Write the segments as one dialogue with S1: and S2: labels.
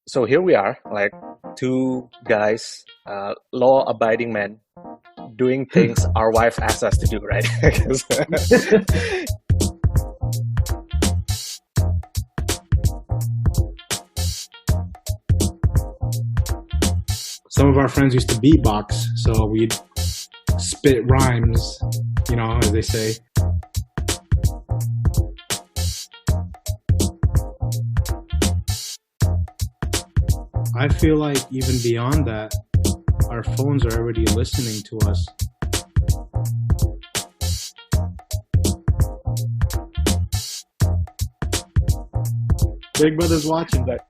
S1: So here we are, like two guys, law-abiding men, doing things our wife asks us to do, right?
S2: Some of our friends used to beatbox, so we'd spit rhymes, as they say. I feel like even beyond that, our phones are already listening to us. Big Brother's watching that.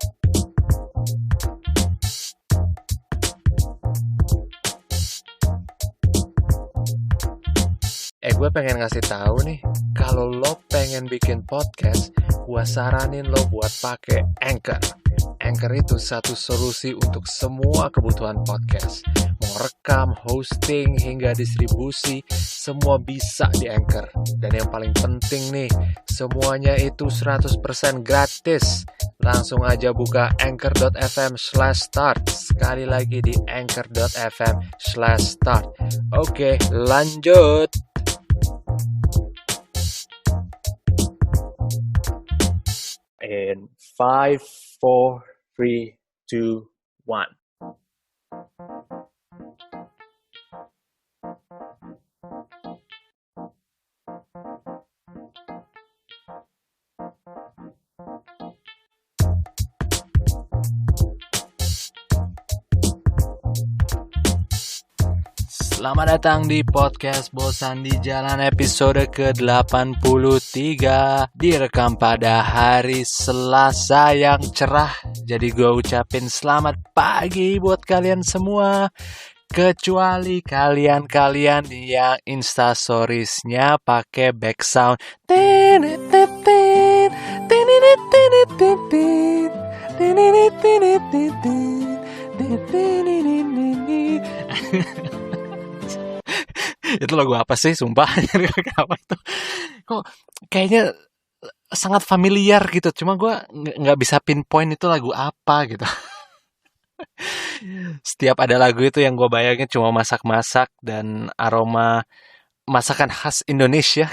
S3: Gue pengen ngasih tahu nih, kalau lo pengen bikin podcast, gue saranin lo buat pakai Anchor. Anchor itu satu solusi untuk semua kebutuhan podcast. Mau rekam, hosting, hingga distribusi, semua bisa di Anchor. Dan yang paling penting nih, semuanya itu 100% gratis. Langsung aja buka anchor.fm/start. Sekali lagi di anchor.fm/start. Oke, lanjut.
S1: In 5, 4, 3, 2, 1.
S3: Selamat datang di podcast Bosan di Jalan episode ke-83. Direkam pada hari Selasa yang cerah. Jadi gue ucapin selamat pagi buat kalian semua. Kecuali kalian-kalian yang Instastoriesnya pakai back sound. Itu lagu apa sih, sumpah? Apa itu? Kok kayaknya sangat familiar gitu, cuma gue nggak bisa pinpoint itu lagu apa gitu. Setiap ada lagu itu yang gue bayangin cuma masak-masak dan aroma masakan khas Indonesia.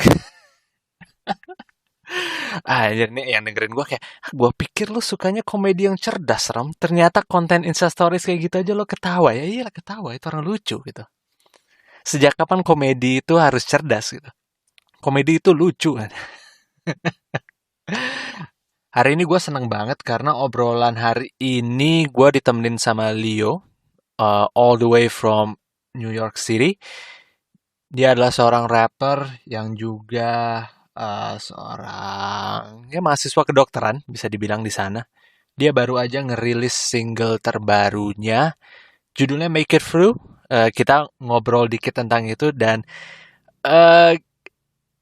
S3: Jadi yang dengerin gue kayak, gue pikir lu sukanya komedi yang cerdas, Ram. Ternyata konten Instastories kayak gitu aja lo ketawa. Ya iyalah, ketawa, itu orang lucu gitu. Sejak kapan komedi itu harus cerdas gitu? Komedi itu lucu kan? Hari ini gue seneng banget karena obrolan hari ini gue ditemenin sama Leo, all the way from New York City. Dia adalah seorang rapper yang juga seorang mahasiswa kedokteran, bisa dibilang di sana. Dia baru aja ngerilis single terbarunya, judulnya Make It Through. Kita ngobrol dikit tentang itu dan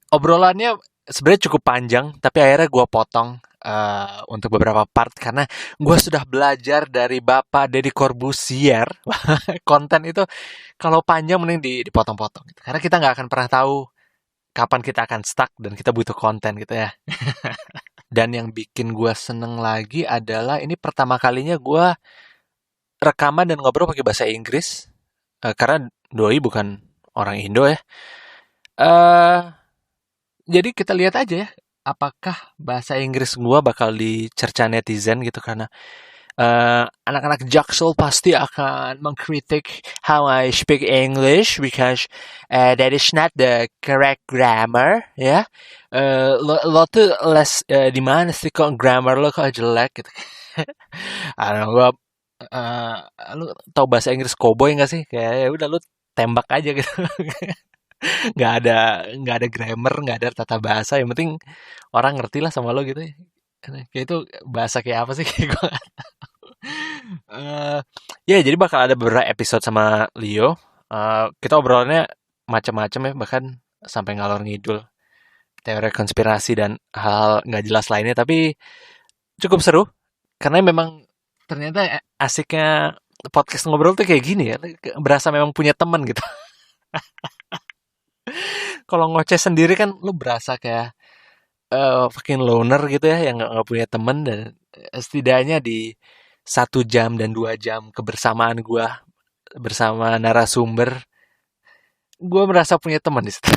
S3: obrolannya sebenarnya cukup panjang, tapi akhirnya gue potong untuk beberapa part karena gue sudah belajar dari Bapak Deddy Corbuzier. Konten itu kalau panjang mending dipotong-potong gitu. Karena kita nggak akan pernah tahu kapan kita akan stuck dan kita butuh konten gitu ya. Dan yang bikin gue seneng lagi adalah ini pertama kalinya gue rekaman dan ngobrol pakai bahasa Inggris. Karena doi bukan orang Indo ya. Jadi kita lihat aja ya, apakah bahasa Inggris gua bakal dicerca netizen gitu, karena anak-anak Jaksel pasti akan mengkritik how I speak English because that is not the correct grammar ya. Lo tuh les di mana sih kok grammar lo kok jelek gitu. Gua lu tau bahasa Inggris cowboy nggak sih? Kayak ya udah lu tembak aja gitu. nggak ada grammar, nggak ada tata bahasa, yang penting orang ngerti lah sama lo gitu. Kayak itu bahasa kayak apa sih? Kayak gue nggak tahu. Ya jadi bakal ada beberapa episode sama Leo. Kita obrolannya macam-macam ya, bahkan sampai ngalor ngidul teori konspirasi dan hal nggak jelas lainnya, tapi cukup seru karena memang ternyata asiknya podcast ngobrol tuh kayak gini ya, berasa memang punya teman gitu. Kalau ngoceh sendiri kan lu berasa kayak fucking loner gitu ya, yang nggak punya temen, dan setidaknya di 1 jam dan 2 jam kebersamaan gue bersama narasumber, gue merasa punya teman di situ.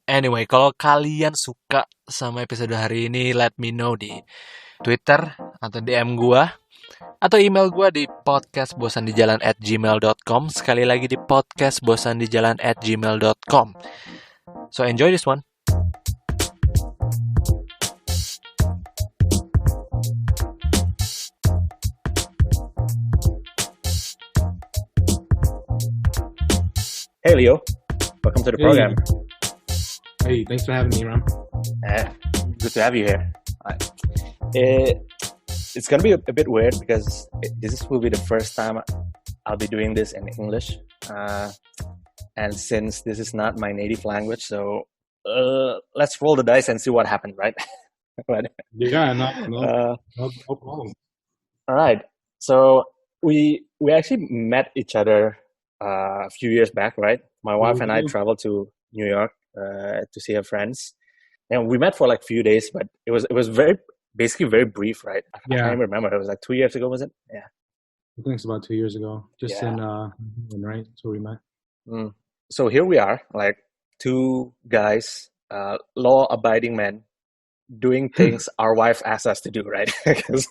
S3: Anyway, kalau kalian suka sama episode hari ini, let me know di Twitter atau DM gue atau email gue di podcastbosandijalan@gmail.com. Sekali lagi di podcastbosandijalan@gmail.com. So enjoy this one.
S1: Hey Leo, welcome to the program.
S2: Hey, thanks for having me, Ram.
S1: Good to have you here. It's gonna be a bit weird because this will be the first time I'll be doing this in English, and since this is not my native language, so let's roll the dice and see what happened, right? But,
S2: Yeah, no problem.
S1: all right. So we actually met each other a few years back, right? My wife and I traveled to New York to see her friends, and we met for like a few days, but it was basically very brief, right? I can't even remember. It was like 2 years ago, was it? Yeah,
S2: I think it's about 2 years ago, just in right? So we met.
S1: So here we are, like two guys, law-abiding men, doing things our wife asks us to do, right? Because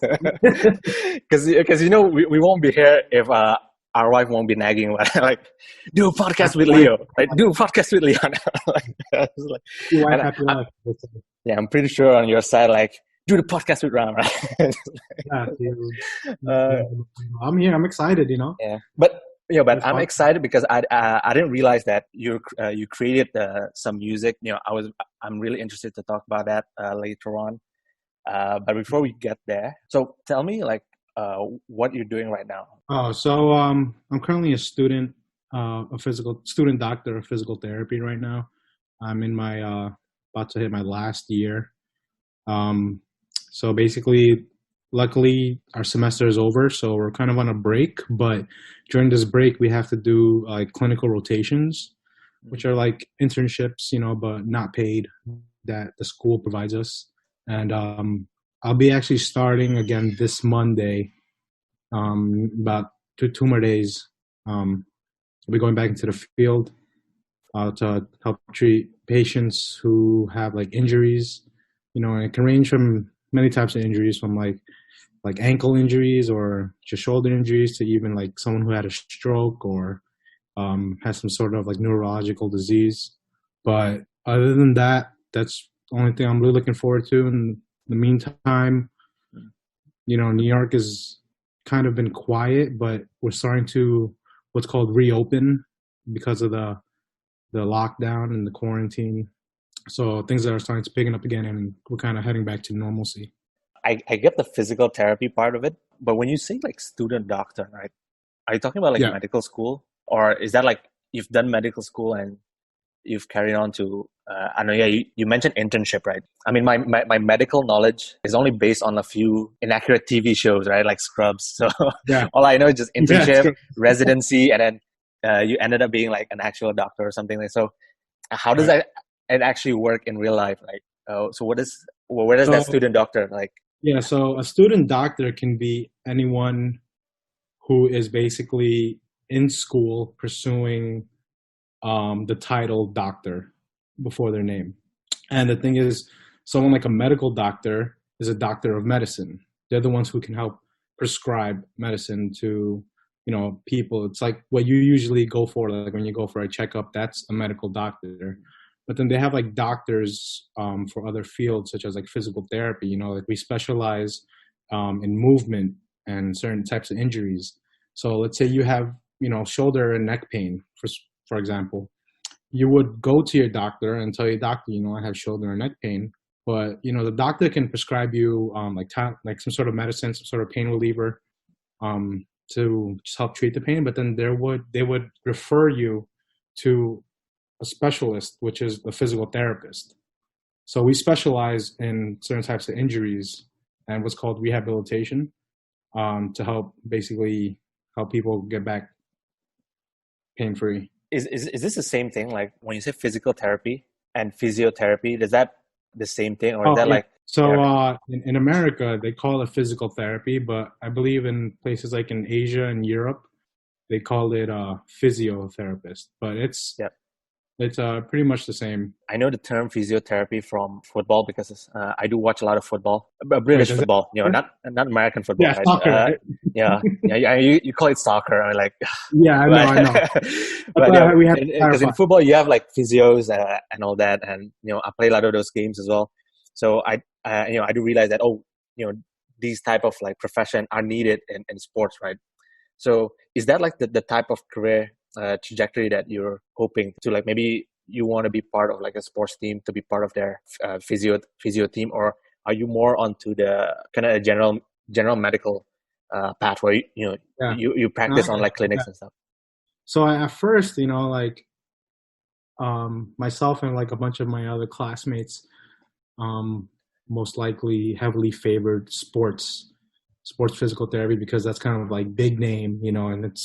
S1: you know we won't be here if our wife won't be nagging about it. Like, do a podcast with Leo, right? Do a podcast with Leon. Yeah, I'm pretty sure on your side, like, do the podcast with Ram, right?
S2: I'm here. I'm excited, you know.
S1: Yeah, but I'm excited because I didn't realize that you created some music. You know, I'm really interested to talk about that later on. But before we get there, so tell me, like, what you're doing right now.
S2: So I'm currently a student, student doctor of physical therapy right now. I'm in my about to hit my last year. So basically, luckily our semester is over, so we're kind of on a break. But during this break, we have to do like clinical rotations, which are like internships, you know, but not paid, that the school provides us. And I'll be actually starting again this Monday. About two more days. I'll be going back into the field to help treat patients who have like injuries, you know, and it can range from many types of injuries, from like ankle injuries or just shoulder injuries to even like someone who had a stroke or has some sort of like neurological disease. But other than that, that's the only thing I'm really looking forward to. In the meantime, you know, New York is kind of been quiet, but we're starting to what's called reopen because of the lockdown and the quarantine. So things are starting to pick up again, and we're kind of heading back to normalcy.
S1: I get the physical therapy part of it, but when you say like student doctor, right? Are you talking about like medical school, or is that like you've done medical school and you've carried on to? I know, you mentioned internship, right? I mean, my medical knowledge is only based on a few inaccurate TV shows, right? Like Scrubs. So all I know is just internship, residency, and then you ended up being like an actual doctor or something like. So how does it actually work in real life? Like, so where does that student doctor like?
S2: Yeah, so a student doctor can be anyone who is basically in school pursuing the title doctor before their name. And the thing is, someone like a medical doctor is a doctor of medicine. They're the ones who can help prescribe medicine to, you know, people. It's like what you usually go for, like when you go for a checkup, that's a medical doctor. But then they have like doctors for other fields, such as like physical therapy. You know, like we specialize in movement and certain types of injuries. So let's say you have, you know, shoulder and neck pain, for example. You would go to your doctor and tell your doctor, you know, I have shoulder and neck pain. But, you know, the doctor can prescribe you like some sort of medicine, some sort of pain reliever to just help treat the pain. But then they would refer you to a specialist, which is a physical therapist. So we specialize in certain types of injuries and what's called rehabilitation to help people get back pain-free.
S1: Is this the same thing? Like when you say physical therapy, and physiotherapy, is that the same thing, or is
S2: Oh,
S1: that
S2: yeah.
S1: like?
S2: So in America, they call it physical therapy, but I believe in places like in Asia and Europe, they call it physiotherapist. But it's pretty much the same.
S1: I know the term physiotherapy from football because I do watch a lot of football, British football. Not American football,
S2: yeah,
S1: right?
S2: soccer, right?
S1: You call it soccer. I mean, like,
S2: yeah, I know.
S1: But
S2: We have
S1: because in football you have like physios and all that, and I play a lot of those games as well. So I do realize that these type of like profession are needed in sports, right? So is that like the type of career trajectory that you're hoping to, like, maybe you want to be part of like a sports team, to be part of their physio team, or are you more onto the kind of general medical path where you practice on like clinics and stuff?
S2: So at first, like myself and like a bunch of my other classmates, most likely heavily favored sports physical therapy, because that's kind of like big name, and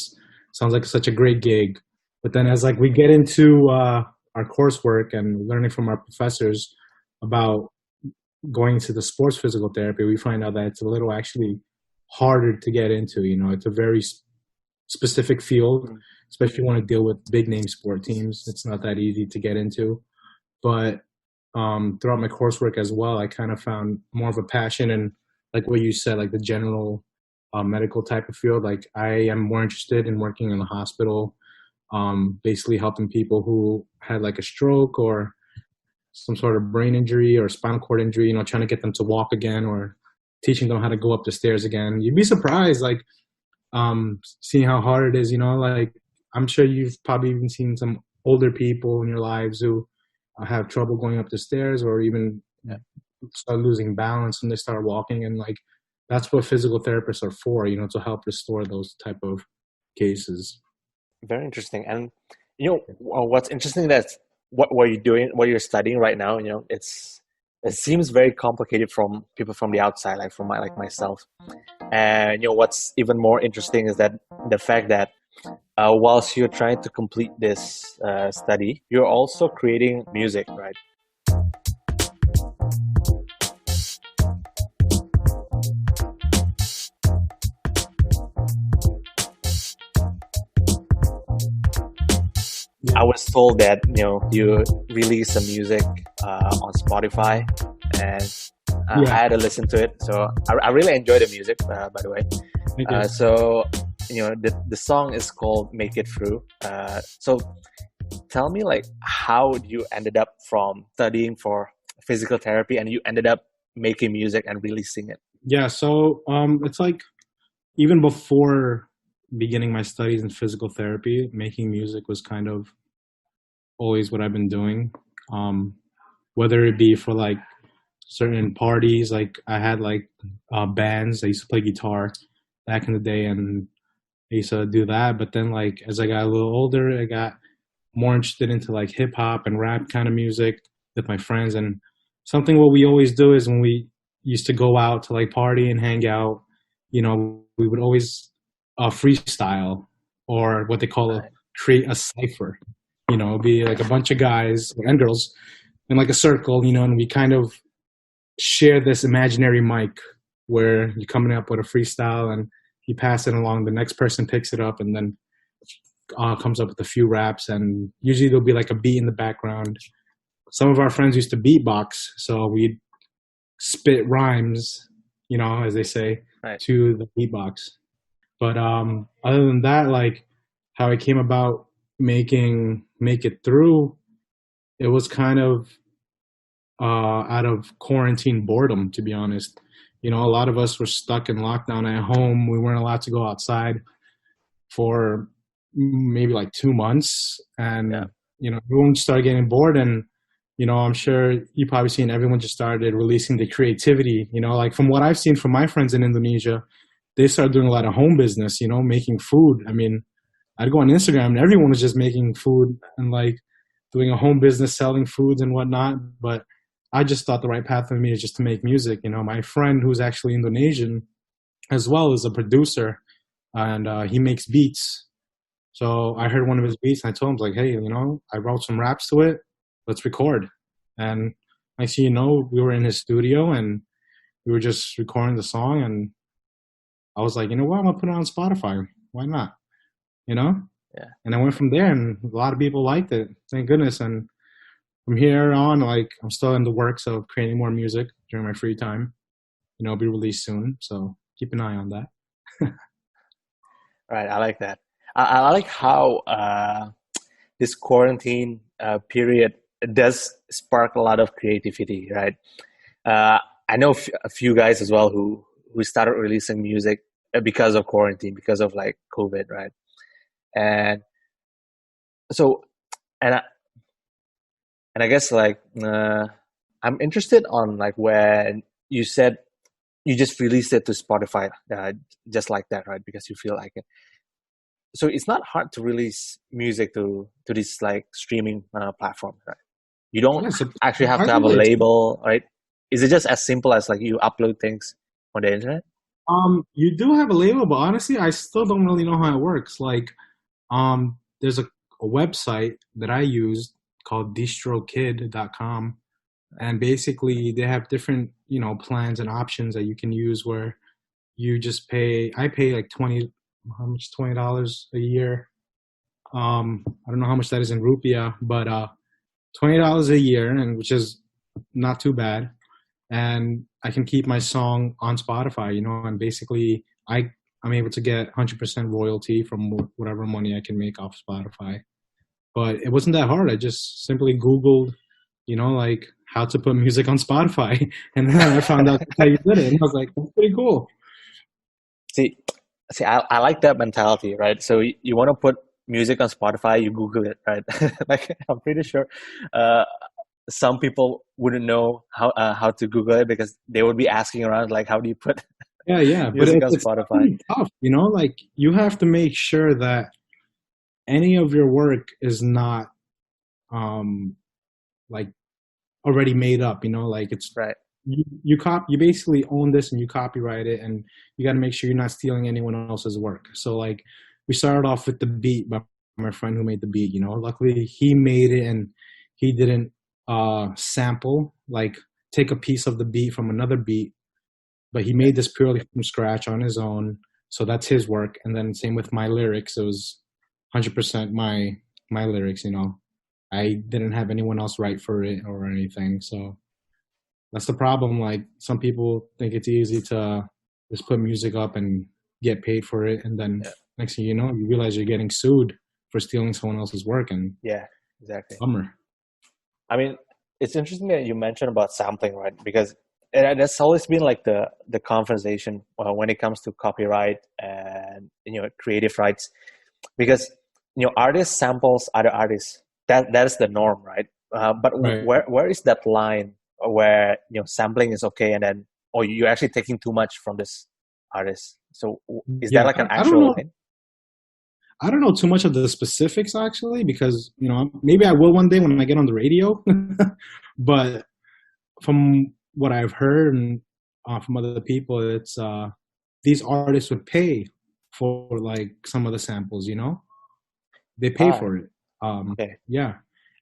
S2: sounds like such a great gig. But then as like we get into our coursework and learning from our professors about going to the sports physical therapy, we find out that it's a little actually harder to get into. It's a very specific field, especially if you want to deal with big name sport teams. It's not that easy to get into. But throughout my coursework as well, I kind of found more of a passion in, like what you said, like the general medical type of field. Like I am more interested in working in the hospital, basically helping people who had like a stroke or some sort of brain injury or spinal cord injury, trying to get them to walk again, or teaching them how to go up the stairs again. You'd be surprised, like seeing how hard it is, like I'm sure you've probably even seen some older people in your lives who have trouble going up the stairs, or even start losing balance when they start walking, and like that's what physical therapists are for, to help restore those type of cases.
S1: Very interesting. And what's interesting, that what you're studying right now, it seems very complicated from people from the outside, like from myself. And what's even more interesting is that the fact that whilst you're trying to complete this study, you're also creating music, right? I was told that you release some music on Spotify, and I had to listen to it. So I really enjoy the music, by the way. So the song is called "Make It Through." So tell me, like, how you ended up from studying for physical therapy and you ended up making music and releasing it.
S2: Yeah, so it's like even before beginning my studies in physical therapy, making music was kind of always what I've been doing. Whether it be for like certain parties, like I had like bands. I used to play guitar back in the day, and I used to do that. But then like as I got a little older, I got more interested into like hip hop and rap kind of music with my friends. And something what we always do is when we used to go out to like party and hang out, we would always freestyle, or what they call create a cipher. It'd be like a bunch of guys and girls in like a circle, and we kind of share this imaginary mic where you're coming up with a freestyle and you pass it along, the next person picks it up and then comes up with a few raps, and usually there'll be like a beat in the background. Some of our friends used to beatbox, so we'd spit rhymes, as they say, to the beatbox. But other than that, like how I came about making Make It Through, it was kind of out of quarantine boredom, to be honest. A lot of us were stuck in lockdown at home. We weren't allowed to go outside for maybe like 2 months, and everyone started getting bored. And I'm sure you probably seen everyone just started releasing the creativity. Like from what I've seen from my friends in Indonesia, they started doing a lot of home business, making food. I mean, I'd go on Instagram and everyone was just making food and like doing a home business, selling foods and whatnot. But I just thought the right path for me is just to make music. My friend, who's actually Indonesian as well, is a producer, and he makes beats. So I heard one of his beats and I told him, like, hey, I wrote some raps to it. Let's record. And next thing you know, we were in his studio and we were just recording the song. And I was like, you know what? I'm gonna put it on Spotify. Why not? You know?
S1: Yeah.
S2: And I went from there, and a lot of people liked it. Thank goodness. And from here on, like, I'm still in the works of creating more music during my free time. You know, it'll be released soon. So keep an eye on that.
S1: Right. I like that. I like how this quarantine period does spark a lot of creativity, right? I know a few guys as well who started releasing music because of quarantine, because of like COVID, right? And so, and I guess like I'm interested on like when you said you just released it to Spotify, just like that, right? Because you feel like it. So it's not hard to release music to this like streaming platform, right? You don't actually have to have a label, right? Is it just as simple as like you upload things on the internet?
S2: You do have a label, but honestly, I still don't really know how it works. Like, there's a website that I used called distrokid.com, and basically they have different, you know, plans and options that you can use where you just pay. I pay like $20 a year. I don't know how much that is in rupiah, but $20 a year, and which is not too bad. And I can keep my song on Spotify, you know, and basically I'm able to get 100% royalty from whatever money I can make off Spotify. But it wasn't that hard. I just simply Googled, you know, like how to put music on Spotify. And then I found out how you did it. And I was like, that's pretty cool.
S1: See, I like that mentality, right? So you want to put music on Spotify, you Google it, right? Like, I'm pretty sure some people wouldn't know how to Google it because they would be asking around, like, how do you put music on Spotify?
S2: It's tough, you know, like you have to make sure that any of your work is not like already made up, you know, like it's
S1: right.
S2: You basically own this and you copyright it, and you got to make sure you're not stealing anyone else's work. So like we started off with the beat by my friend who made the beat, you know, luckily he made it and he didn't sample, like take a piece of the beat from another beat, but he made this purely from scratch on his own. So that's his work. And then same with my lyrics. It was 100% my lyrics, you know, I didn't have anyone else write for it or anything. So that's the problem. Like some people think it's easy to just put music up and get paid for it. And then next thing you know, you realize you're getting sued for stealing someone else's work. And
S1: yeah, exactly.
S2: Bummer.
S1: I mean, it's interesting that you mentioned about sampling, right? Because that's always been like the conversation when it comes to copyright and, you know, creative rights. Because, you know, artists samples other artists. That is the norm, right? But right. Where is that line where, you know, sampling is okay and then, or you're actually taking too much from this artist? So is that like an actual line?
S2: I don't know too much of the specifics actually, because, you know, maybe I will one day when I get on the radio. But from what I've heard and from other people, it's these artists would pay for like some of the samples, you know, they pay for it.
S1: Okay.
S2: Yeah.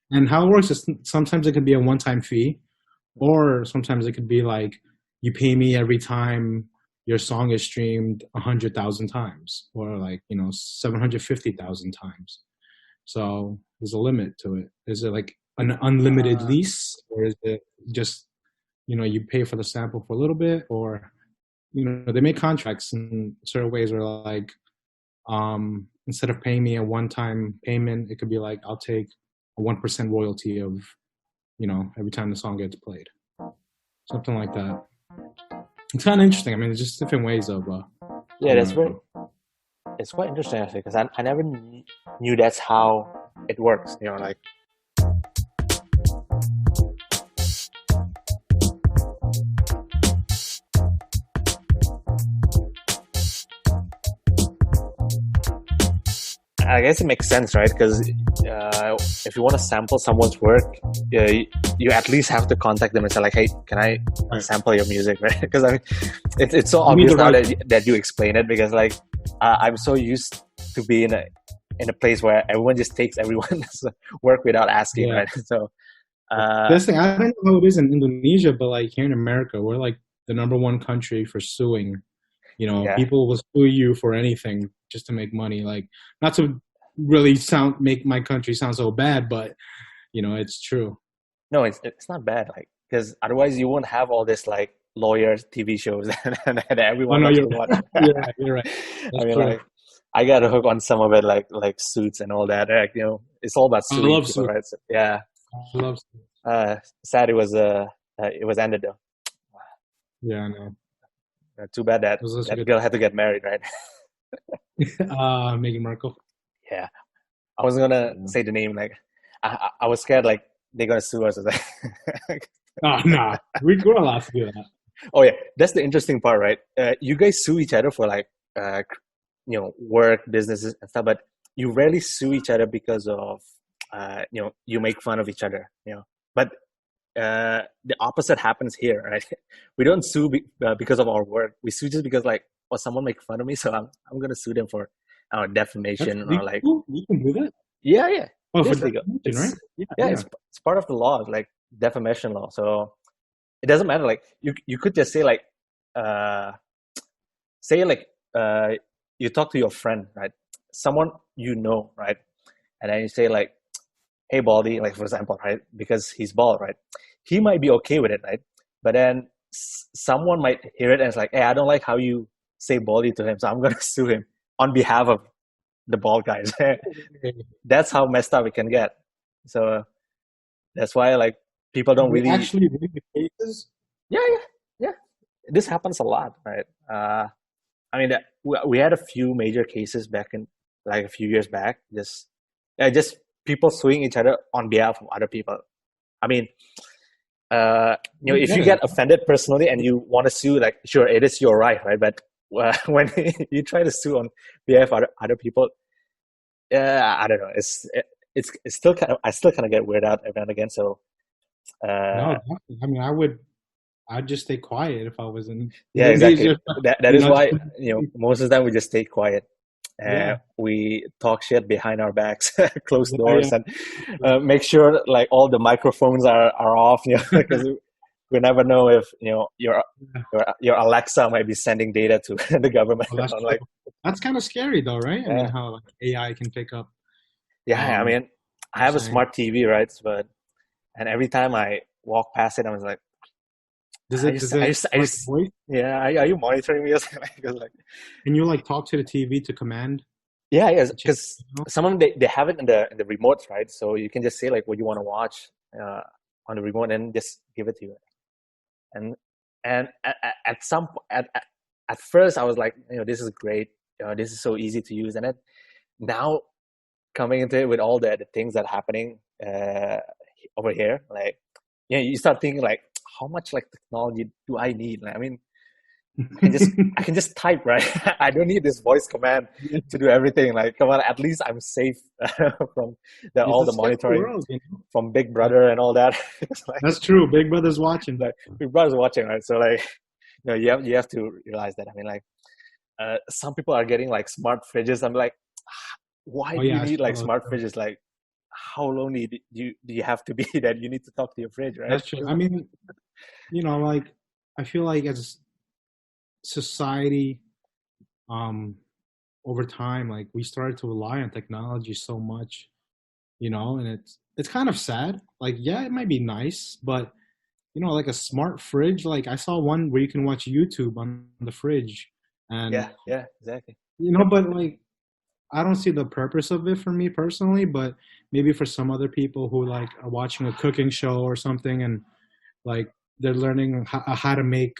S2: And how it works is sometimes it could be a one-time fee, or sometimes it could be like you pay me every time your song is streamed 100,000 times, or like, you know, 750,000 times. So there's a limit to it. Is it like an unlimited lease, or is it just, you know, you pay for the sample for a little bit, or, you know, they make contracts in certain ways where like, instead of paying me a one-time payment, it could be like, I'll take a 1% royalty of, you know, every time the song gets played. Something like that. It's kind of interesting. I mean, it's just different ways of.
S1: Yeah, that's very. It's quite interesting actually, because I never knew that's how it works. You know, like. I guess it makes sense, right? Because if you want to sample someone's work, you at least have to contact them and say like, "Hey, can I sample your music?" Right? Because I mean, it's so obvious now that you explain it. Because like, I'm so used to be in a place where everyone just takes everyone's work without asking, right? So
S2: This thing, I don't know how it is in Indonesia, but like here in America, we're like the #1 country for suing. People will sue you for anything just to make money. Like, not to really make my country sound so bad, but it's true.
S1: No, it's not bad. Like, because otherwise you won't have all this like lawyers TV shows and everyone loves to watch.
S2: You're right.
S1: I mean, like, I got a hook on some of it, like Suits and all that. Like, it's all about suing people, Suits. Right? So, yeah.
S2: I love Suits.
S1: Sad it was ended though.
S2: Yeah, I know.
S1: Too bad that girl had to get married, right?
S2: Meghan Markle.
S1: Yeah, I wasn't gonna say the name. Like, I was scared like they're gonna sue us.
S2: Oh no, we're allowed to do that.
S1: Oh yeah, that's the interesting part, right? You guys sue each other for like work, businesses and stuff, but you rarely sue each other because of you make fun of each other. But the opposite happens here, right? We don't sue because of our work. We sue just because like, someone make fun of me, so I'm gonna sue them for defamation or like.
S2: You can do that.
S1: Yeah.
S2: Oh, for defamation, right?
S1: Yeah. It's part of the law, like defamation law. So it doesn't matter. Like you could just say like, you talk to your friend, right? Someone right? And then you say like, hey, Baldy, like for example, right? Because he's bald, right? He might be okay with it, right? But then someone might hear it and it's like, hey, I don't like how you say Baldy to him, so I'm going to sue him on behalf of the bald guys. That's how messed up it can get. So that's why like people don't really
S2: actually read the cases.
S1: Yeah. This happens a lot, right? I mean, we had a few major cases back in like a few years back. Just people suing each other on behalf of other people. I mean, if you get offended personally and you want to sue, like, sure, it is your right? But when you try to sue on behalf of other people, I don't know. It's still I still kind of get weirded out every now and again. So
S2: no, I mean, I'd just stay quiet if I was in.
S1: Yeah, exactly. That is why most of the time we just stay quiet. We talk shit behind our backs, close doors, and make sure like all the microphones are off. Because we never know if your Alexa might be sending data to the government.
S2: Well, that's kind of scary, though, right? I mean, how like, AI can pick up.
S1: Yeah, I mean, I have a smart TV, right? And every time I walk past it, I was like, are you monitoring me? Like,
S2: can you like talk to the TV to command?
S1: Yeah, because some of them they have it in the remotes, right? So you can just say like what you want to watch on the remote and just give it to you. And at first I was like, this is great. This is so easy to use, and then now coming into it with all the things that are happening over here, like you start thinking like, how much like technology do I need? Like, I mean, I can just type, right? I don't need this voice command to do everything. Like, come on, at least I'm safe from all the monitoring from Big Brother and all that. Like,
S2: that's true. Big Brother's watching.
S1: Like, Big Brother's watching, right? So like, you have to realize that. I mean, like, some people are getting like smart fridges. I'm like, why do you need like smart fridges? Like, how lonely do you have to be that you need to talk to your fridge, right?
S2: That's true. I mean, like, I feel like as society, over time, like we started to rely on technology so much, and it's kind of sad. Like, yeah, it might be nice, but like a smart fridge, like I saw one where you can watch YouTube on the fridge, and
S1: yeah, exactly.
S2: But like, I don't see the purpose of it for me personally, but maybe for some other people who like are watching a cooking show or something, and like they're learning how to make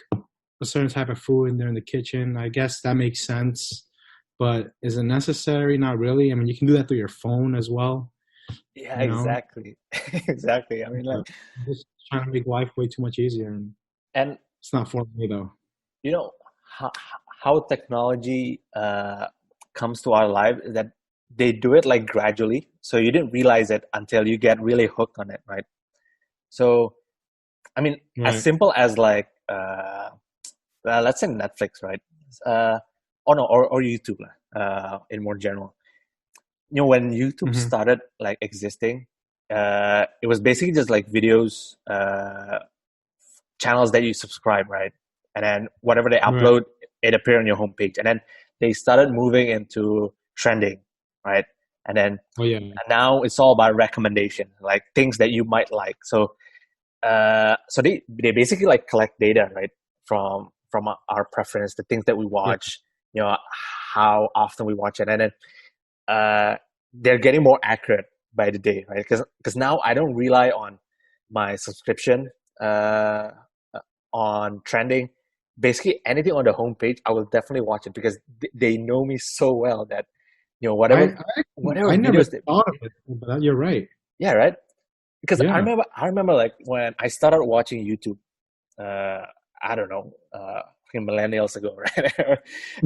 S2: a certain type of food and they're in the kitchen. I guess that makes sense, but is it necessary? Not really. I mean, you can do that through your phone as well.
S1: Yeah, exactly. Exactly. I mean, like,
S2: just trying to make life way too much easier, and it's not for me though.
S1: How technology comes to our life is that they do it like gradually, so you didn't realize it until you get really hooked on it, right? So, I mean, as simple as like, let's say Netflix, right? Or YouTube, in more general. When YouTube started like existing, it was basically just like videos, channels that you subscribe, right? And then whatever they upload, it appear on your homepage. And then they started moving into trending, right? And then and now it's all about recommendation, like things that you might like. So so they basically like collect data, right, from our preference, the things that we watch, you know, how often we watch it, and then they're getting more accurate by the day, right? Because now I don't rely on my subscription on trending. Basically anything on the homepage, I will definitely watch it because they know me so well that, you know, whatever
S2: I never thought of it, but you're right.
S1: Yeah, right. Because I remember like when I started watching YouTube, I don't know, millennials ago, right?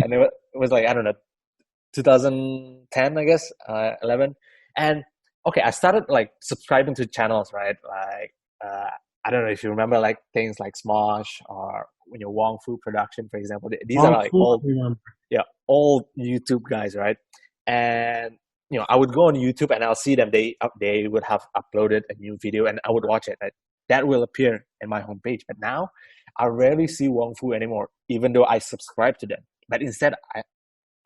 S1: And it was like, I don't know, 2010, I guess, 11. And okay, I started like subscribing to channels, right? Like, I don't know if you remember like things like Smosh or Wong Fu Production, for example. These are like old YouTube guys, right? And you know, I would go on YouTube and I'll see them. They would have uploaded a new video, and I would watch it. Right? That will appear in my homepage. But now, I rarely see Wong Fu anymore, even though I subscribe to them. But instead,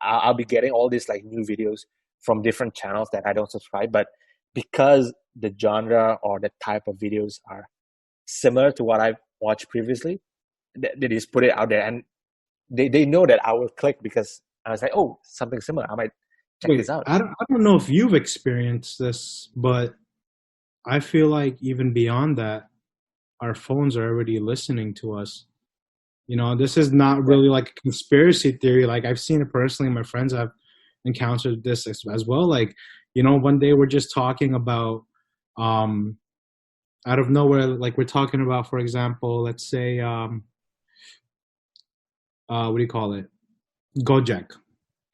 S1: I'll be getting all these like new videos from different channels that I don't subscribe. But because the genre or the type of videos are similar to what I've watched previously, they just put it out there, and they know that I will click because I was like, oh, something similar. I might check this out.
S2: I don't know if you've experienced this, but I feel like even beyond that, our phones are already listening to us. You know, this is not really like a conspiracy theory. Like I've seen it personally. My friends have encountered this as well. Like, you know, one day we're just talking about, out of nowhere, like we're talking about, for example, let's say, what do you call it? Gojek,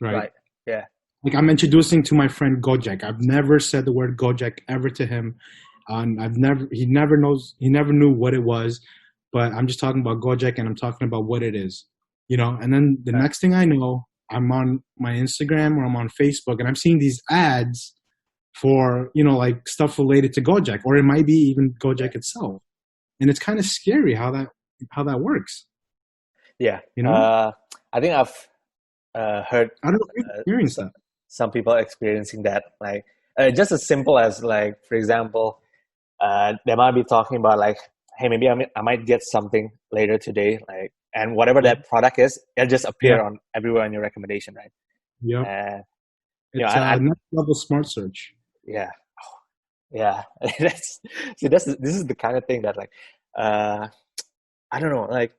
S2: right?
S1: Yeah.
S2: Like I'm introducing to my friend Gojek. I've never said the word Gojek ever to him. He never knew what it was, but I'm just talking about Gojek and I'm talking about what it is, you know? And then the next thing I know, I'm on my Instagram or I'm on Facebook and I'm seeing these ads for, you know, like stuff related to Gojek, or it might be even Gojek itself. And it's kind of scary how that works.
S1: Yeah.
S2: You know?
S1: I think I've heard
S2: I don't know if you've experienced that.
S1: Some people experiencing that, like just as simple as like, for example, they might be talking about like, hey, maybe I might get something later today, like, and whatever that product is, it'll just appear on everywhere on your recommendation, right?
S2: Yeah.
S1: You know,
S2: next level smart search.
S1: Yeah. Yeah. This is the kind of thing that like, I don't know, like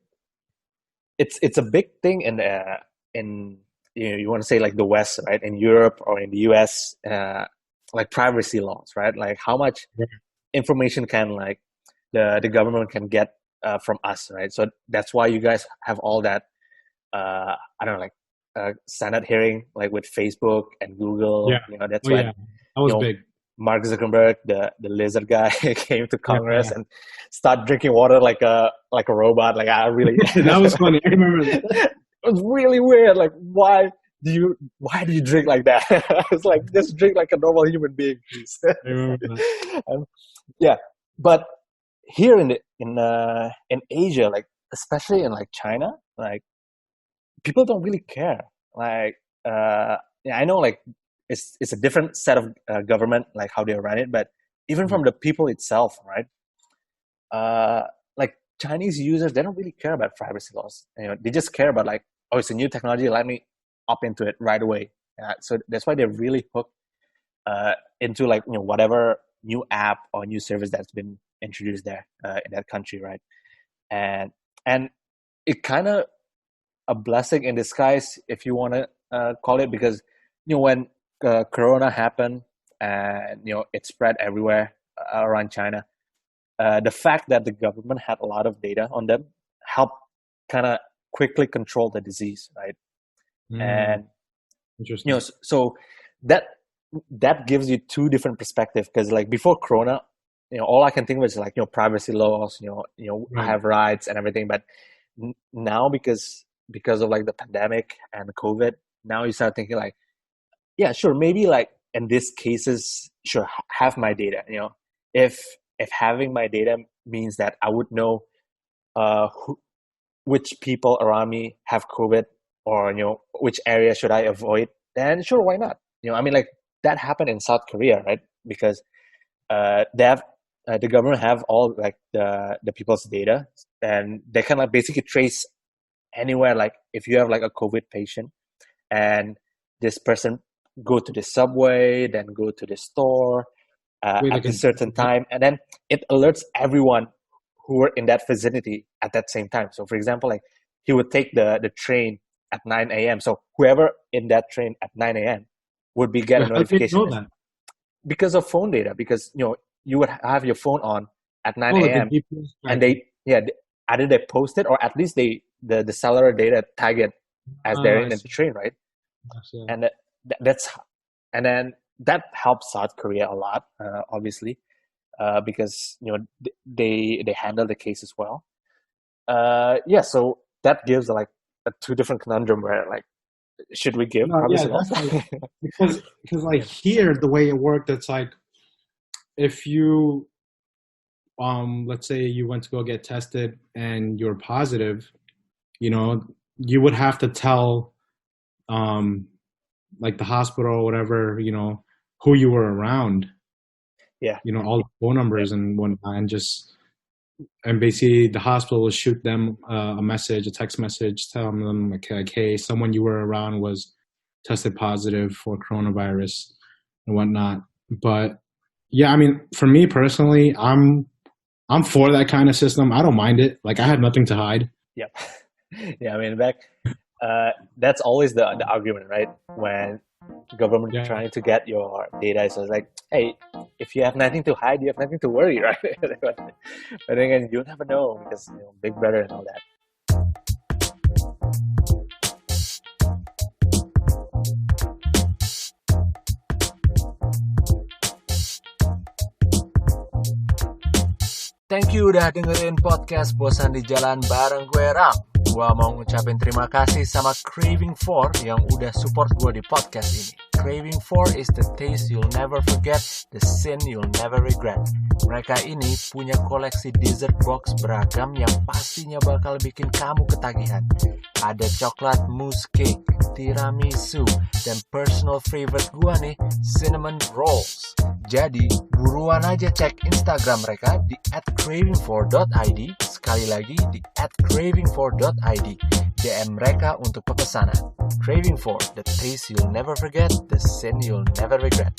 S1: it's a big thing in you want to say like the West, right? In Europe or in the US, like privacy laws, right? Like how much information can like the government can get from us, right? So that's why you guys have all that, I don't know, like Senate hearing, like with Facebook and Google.
S2: Yeah.
S1: You know, that's why
S2: that was big.
S1: Mark Zuckerberg, the lizard guy, came to Congress and started drinking water like a robot. Like I really
S2: that was funny. I remember that.
S1: It was really weird. Like why do you drink like that? It's like just drink like a normal human being, please.
S2: I remember that.
S1: Yeah, but here in Asia, like especially in like China, like people don't really care. Like I know like it's a different set of government, like how they run it, but even from the people itself, right? Like Chinese users, they don't really care about privacy laws. You know, they just care about like, oh, it's a new technology, let me opt into it right away. So that's why they're really hooked into like, you know, whatever new app or new service that's been introduced there in that country, right? And it kind of a blessing in disguise, if you want to call it, because you know when Corona happened and you know it spread everywhere around China, the fact that the government had a lot of data on them helped kind of quickly control the disease, right? And you know, so that gives you two different perspectives, because like before Corona, you know, all I can think of is like, you know, privacy laws, you know, I have rights and everything, but now because of like the pandemic and COVID, now you start thinking like, yeah, sure, maybe like in these cases, sure, have my data, you know, if having my data means that I would know which people around me have COVID, or which area should I avoid, then sure, why not? I mean, like that happened in South Korea, right? Because they have the government have all like the people's data, and they can like basically trace anywhere. Like if you have like a COVID patient, and this person go to the subway, then go to the store at a certain time, and then it alerts everyone who were in that vicinity at that same time. So for example, like he would take the train at 9 a.m. So whoever in that train at 9 a.m. would be getting a notification.
S2: How did you know that?
S1: Because of phone data, because you would have your phone on at 9 a.m. and either they post it, or at least the cellular data tag it as they're in the train, right? And and then that helps South Korea a lot, obviously, because they handle the case as well. So that gives like a two different conundrum where like, should we give privacy laws?
S2: because like here the way it worked, it's like if you let's say you went to go get tested and you're positive, you would have to tell like the hospital or whatever, who you were around. All the phone numbers and whatnot, and basically the hospital will shoot them a text message, telling them like, hey, someone you were around was tested positive for coronavirus and whatnot. But yeah, I mean, for me personally, I'm for that kind of system. I don't mind it. Like I had nothing to hide.
S1: Yep. Yeah, I mean, that's always the argument, right? When government trying to get your data, so it's like, hey, if you have nothing to hide, you have nothing to worry, right? But then again, you'll never know, because Big Brother and all that.
S3: Thank you udah dengerin podcast Bosan di Jalan bareng gue Ram. Gua mau ngucapin terima kasih sama Craving For yang udah support gue di podcast ini. Craving For is the taste you'll never forget, the sin you'll never regret. Mereka ini punya koleksi dessert box beragam yang pastinya bakal bikin kamu ketagihan. Ada coklat mousse cake, tiramisu, dan personal favorite gua nih, cinnamon rolls. Jadi, buruan aja cek Instagram mereka di @cravingfor.id, sekali lagi di @cravingfor.id. DM mereka untuk pemesanan. Craving For, the taste you'll never forget, the sin you'll never regret.